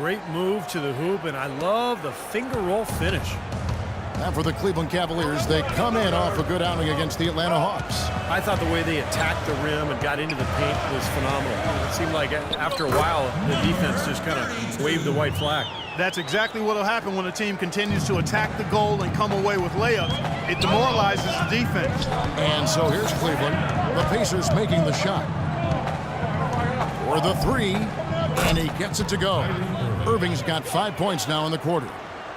great move to the hoop, and I love the finger roll finish. And for the Cleveland Cavaliers, they come in off a good outing against the Atlanta Hawks. I thought the way they attacked the rim and got into the paint was phenomenal. It seemed like after a while, the defense just kind of waved the white flag. That's exactly what will happen when a team continues to attack the goal and come away with layups. It demoralizes the defense. And so here's Cleveland. The Pacers making the shot. For the three, and he gets it to go. Irving's got 5 points now in the quarter.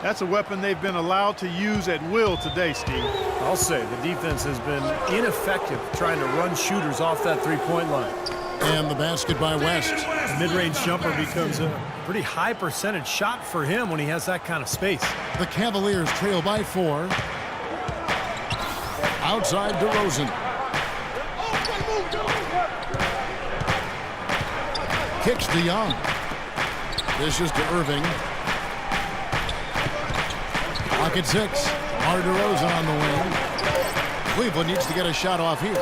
That's a weapon they've been allowed to use at will today, Steve. I'll say the defense has been ineffective trying to run shooters off that three-point line. And the basket by West. The mid-range jumper becomes a pretty high percentage shot for him when he has that kind of space. The Cavaliers trail by 4. Outside DeRozan. Kicks to Young. This is to Irving. Pocket 6. Mar DeRozan on the wing. Cleveland needs to get a shot off here.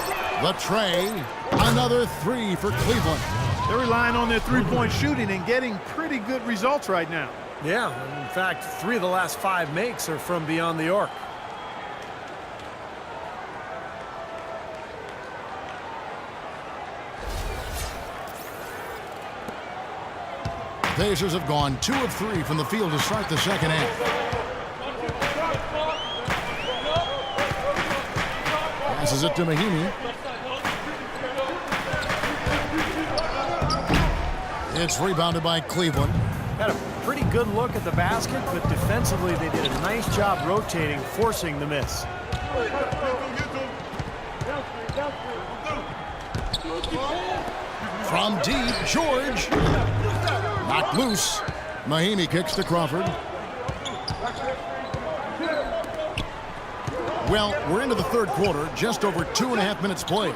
The tray. Another three for Cleveland. They're relying on their three-point shooting and getting pretty good results right now. Yeah, in fact, 3 of the last 5 makes are from beyond the arc. Pacers have gone 2 of 3 from the field to start the second half. Passes it to Mahimi. It's rebounded by Cleveland. Had a pretty good look at the basket, but defensively they did a nice job rotating, forcing the miss. From deep, George. Knocked loose. Mahimi kicks to Crawford. Well, we're into the third quarter, just over 2.5 minutes played.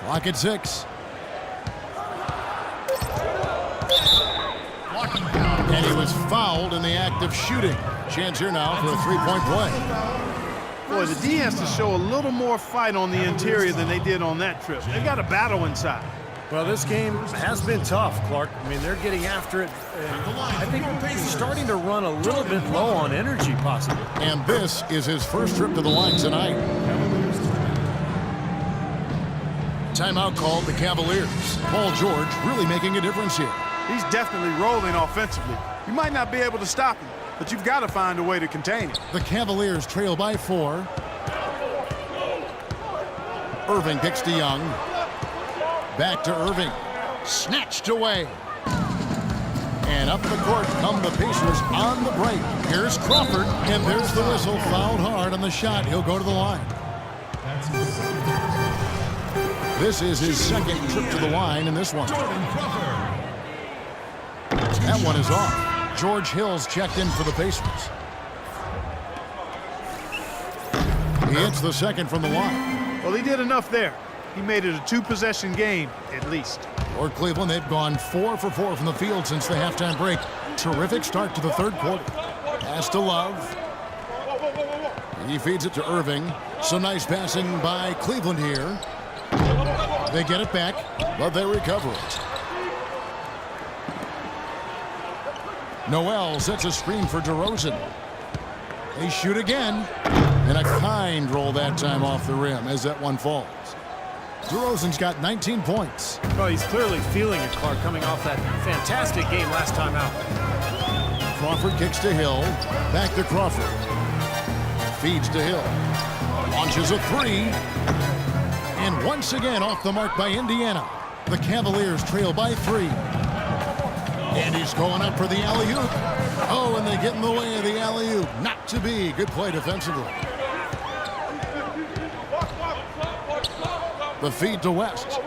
Clock at 6. And he was fouled in the act of shooting. Chance here now for a three-point play. Boy, the D has to show a little more fight on the interior than they did on that trip. They got a battle inside. Well, this game has been tough, Clark. I mean, they're getting after it. I think he's starting to run a little bit low on energy, possibly. And this is his first trip to the line tonight. Timeout called the Cavaliers. Paul George really making a difference here. He's definitely rolling offensively. You might not be able to stop him, but you've got to find a way to contain him. The Cavaliers trail by 4. Irving kicks to Young. Back to Irving. Snatched away. And up the court come the Pacers on the break. Here's Crawford, and there's the whistle. Fouled hard on the shot. He'll go to the line. This is his second trip to the line in this one. That one is off. George Hill's checked in for the Pacers. He hits the second from the line. Well, he did enough there. He made it a 2-possession game, at least. For Cleveland, they've gone 4 for 4 from the field since the halftime break. Terrific start to the third quarter. Pass to Love. He feeds it to Irving. Some nice passing by Cleveland here. They get it back, but they recover it. Noel sets a screen for DeRozan. They shoot again. And a kind roll that time off the rim as that one falls. DeRozan's got 19 points. Oh, he's clearly feeling it, Clark, coming off that fantastic game last time out. Crawford kicks to Hill. Back to Crawford. Feeds to Hill. Launches a 3. And once again off the mark by Indiana. The Cavaliers trail by 3. And he's going up for the alley-oop. Oh, and they get in the way of the alley-oop. Not to be. Good play defensively. The feed to West.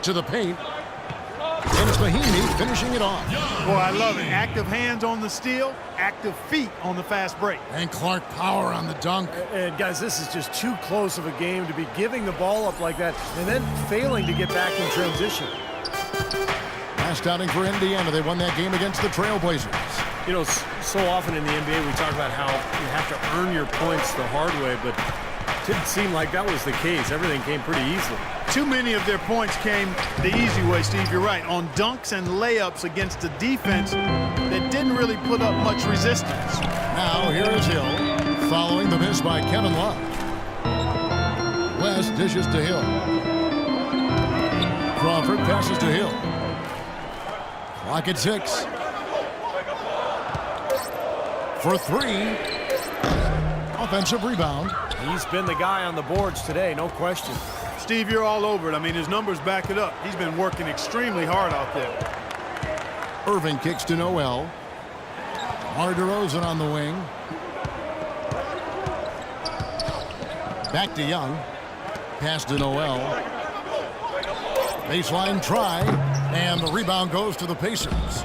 To the paint. And it's Mahimi finishing it off. Boy, I love it. Active hands on the steal, active feet on the fast break. And Clark power on the dunk. And guys, this is just too close of a game to be giving the ball up like that and then failing to get back in transition. Last outing for Indiana. They won that game against the Trailblazers. You know, so often in the NBA we talk about how you have to earn your points the hard way, but didn't seem like that was the case. Everything came pretty easily. Too many of their points came the easy way, Steve. You're right. On dunks and layups against a defense that didn't really put up much resistance. Now here is Hill, following the miss by Kevin Love. West dishes to Hill. Crawford passes to Hill. Clock at 6. For 3. Offensive rebound. He's been the guy on the boards today, no question. Steve, you're all over it. I mean, his numbers back it up. He's been working extremely hard out there. Irving kicks to Noel. Mar DeRozan on the wing. Back to Young. Pass to Noel. Baseline try. And the rebound goes to the Pacers.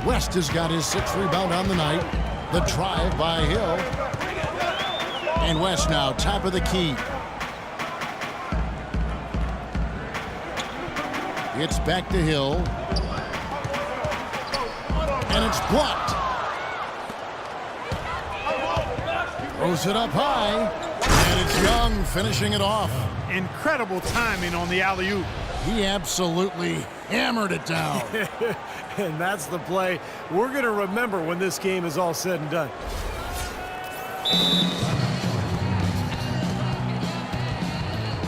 West has got his 6th rebound on the night. The drive by Hill. And West now top of the key. It's back to Hill. And it's blocked. Throws it up high. And it's Young finishing it off. Incredible timing on the alley-oop. He absolutely hammered it down. And that's the play we're going to remember when this game is all said and done.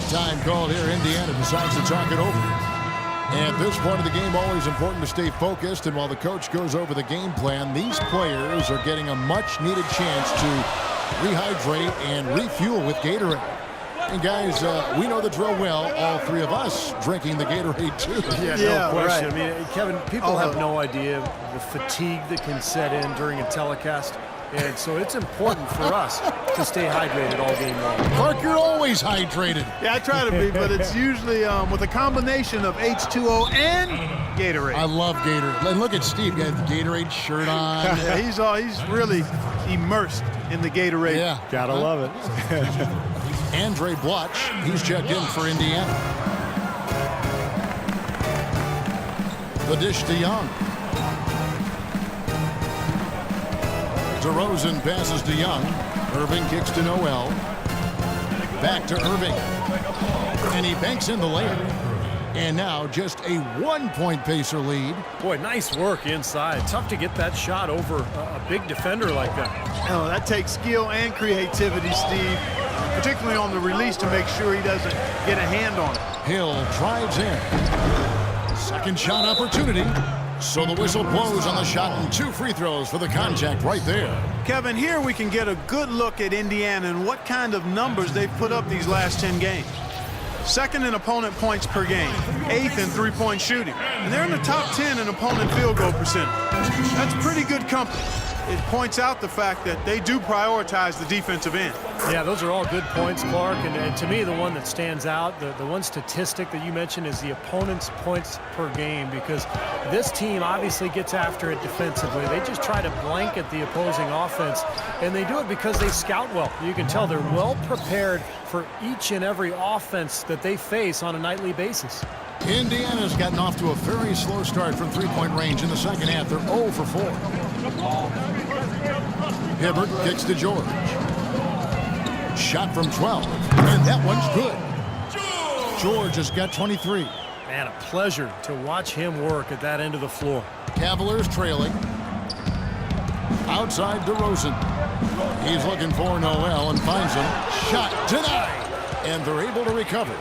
Time called here. Indiana decides to talk it over. At this point of the game, always important to stay focused. And while the coach goes over the game plan, these players are getting a much-needed chance to rehydrate and refuel with Gatorade. And guys, we know the drill well, all 3 of us drinking the Gatorade too. Yeah, no question. Right. I mean, Kevin, people have no idea the fatigue that can set in during a telecast. And so it's important for us to stay hydrated all game long. Clark, you're always hydrated. Yeah, I try to be, but it's usually with a combination of H2O and Gatorade. I love Gatorade. And look at Steve, got the Gatorade shirt on. Yeah, he's really immersed in the Gatorade. Yeah. Gotta love it. Andre Blotch, he's checked in for Indiana. The dish to Young. DeRozan passes to Young. Irving kicks to Noel. Back to Irving. And he banks in the layup. And now just a 1-point Pacer lead. Boy, nice work inside. Tough to get that shot over a big defender like that. Oh, that takes skill and creativity, Steve, particularly on the release to make sure he doesn't get a hand on it. Hill drives in. Second shot opportunity. So the whistle blows on the shot and 2 free throws for the contact right there. Kevin, here we can get a good look at Indiana and what kind of numbers they've put up these last 10 games. 2nd in opponent points per game, 8th in three-point shooting, and they're in the top 10 in opponent field goal percentage. That's pretty good company. It points out the fact that they do prioritize the defensive end. Yeah, those are all good points, Clark. And to me, the one that stands out, the one statistic that you mentioned is the opponent's points per game, because this team obviously gets after it defensively. They just try to blanket the opposing offense, and they do it because they scout well. You can tell they're well prepared for each and every offense that they face on a nightly basis. Indiana's gotten off to a very slow start from 3-point range in the second half. They're 0 for 4. Hibbert kicks to George. Shot from 12, and that one's good. George has got 23. Man, a pleasure to watch him work at that end of the floor. Cavaliers trailing. Outside DeRozan. He's looking for Noel and finds him. Shot denied, and they're able to recover.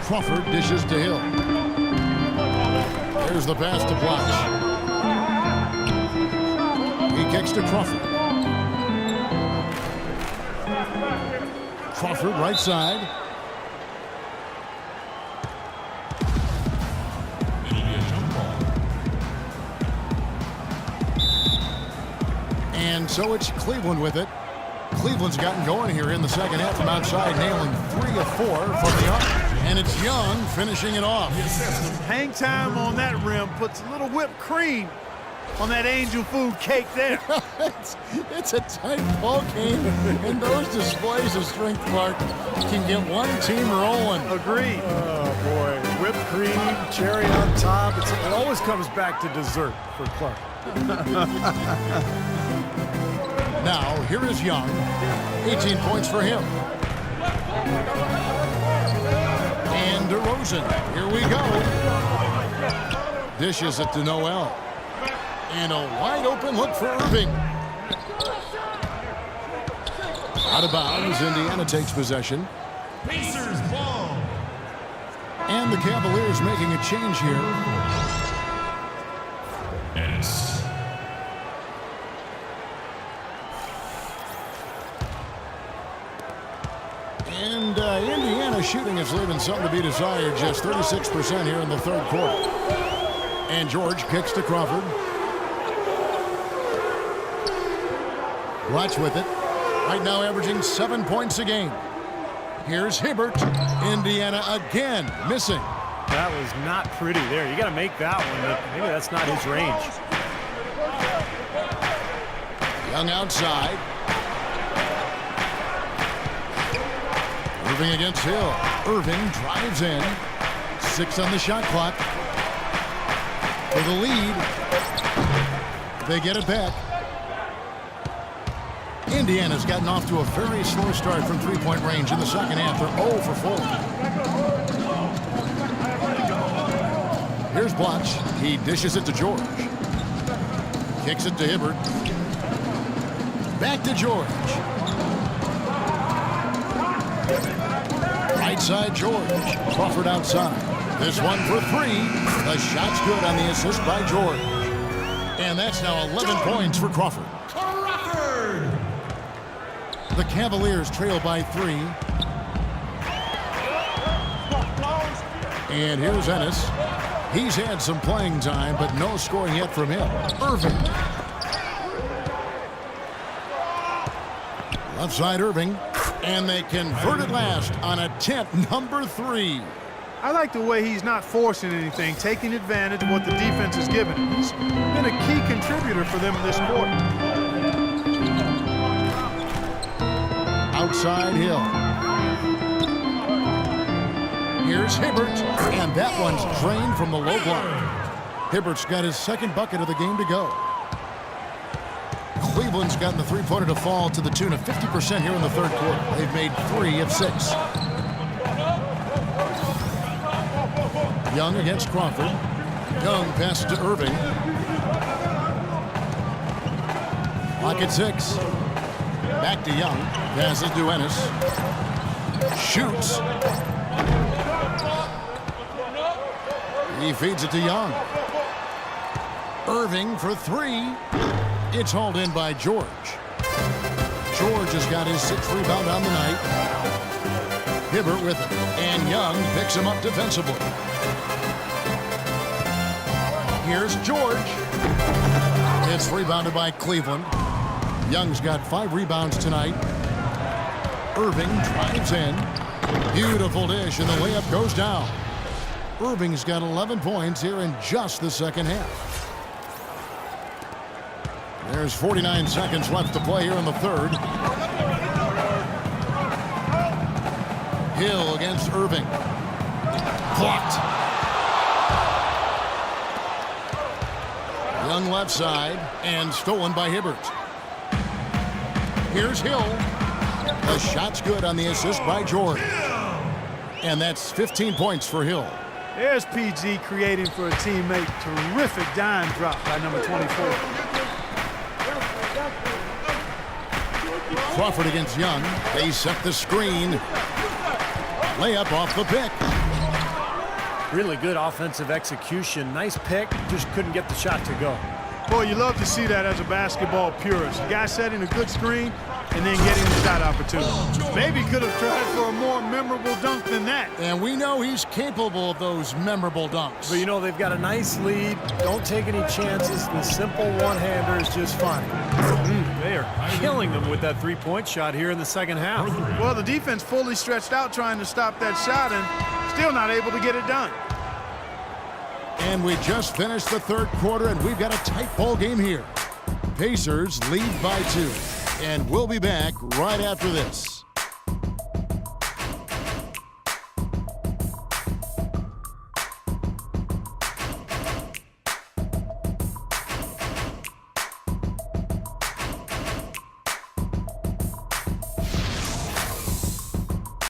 Crawford dishes to Hill. There's the pass to Blotch. He kicks to Crawford. Crawford right side. And so it's Cleveland with it. Cleveland's gotten going here in the second half from outside, nailing 3 of 4 from the arc. And it's Young finishing it off. Hang time on that rim puts a little whipped cream on that angel food cake there. it's a tight ball game, and those displays of strength, Clark, can get one team rolling. Agreed. Oh, boy. Whipped cream, cherry on top. It always comes back to dessert for Clark. Now, here is Young. 18 points for him. And DeRozan. Here we go. Dishes it to Noel. And a wide open look for Irving. Out of bounds, Indiana takes possession. Pacers ball. And the Cavaliers making a change here. Ennis. And Indiana shooting is leaving something to be desired. Just 36% here in the third quarter. And George kicks to Crawford. Watch with it. Right now averaging 7 points a game. Here's Hibbert. Indiana again missing. That was not pretty there. You got to make that one, but maybe that's not his range. Young outside. Irving against Hill. Irving drives in. 6 on the shot clock. For the lead. They get it back. Indiana's gotten off to a very slow start from three-point range in the second half. They're 0 for 4. Here's Blotch. He dishes it to George. Kicks it to Hibbert. Back to George. Right side George. Crawford outside. This one for 3. The shot's good on the assist by George. And that's now 11 points for Crawford. The Cavaliers trail by 3. And here's Ennis. He's had some playing time, but no scoring yet from him. Irving. Left side Irving. And they convert it last on attempt number 3. I like the way he's not forcing anything, taking advantage of what the defense has given him. He's been a key contributor for them in this quarter. Outside Hill. Here's Hibbert, and that one's drained from the low block. Hibbert's got his second bucket of the game to go. Cleveland's gotten the three-pointer to fall to the tune of 50% here in the third quarter. They've made 3 of 6. Young against Crawford. Young passes to Irving. Clock at 6. Back to Young. Passes to Ennis. Shoots. He feeds it to Young. Irving for 3. It's hauled in by George. George has got his 6th rebound on the night. Hibbert with it. And Young picks him up defensively. Here's George. It's rebounded by Cleveland. Young's got 5 rebounds tonight. Irving drives in. Beautiful dish, and the layup goes down. Irving's got 11 points here in just the second half. There's 49 seconds left to play here in the third. Hill against Irving. Blocked. Young left side, and stolen by Hibbert. Here's Hill. The shot's good on the assist by George. And that's 15 points for Hill. There's PG creating for a teammate. Terrific dime drop by number 24. Crawford against Young. They set the screen. Layup off the pick. Really good offensive execution. Nice pick. Just couldn't get the shot to go. Boy, you love to see that as a basketball purist. The guy setting a good screen and then getting the shot opportunity. Maybe could have tried for a more memorable dunk than that. And we know he's capable of those memorable dunks. But, you know, they've got a nice lead. Don't take any chances. The simple one-hander is just fine. They are killing them with that three-point shot here in the second half. Well, the defense fully stretched out trying to stop that shot and still not able to get it done. And we just finished the third quarter, and we've got a tight ball game here. Pacers lead by 2. And we'll be back right after this.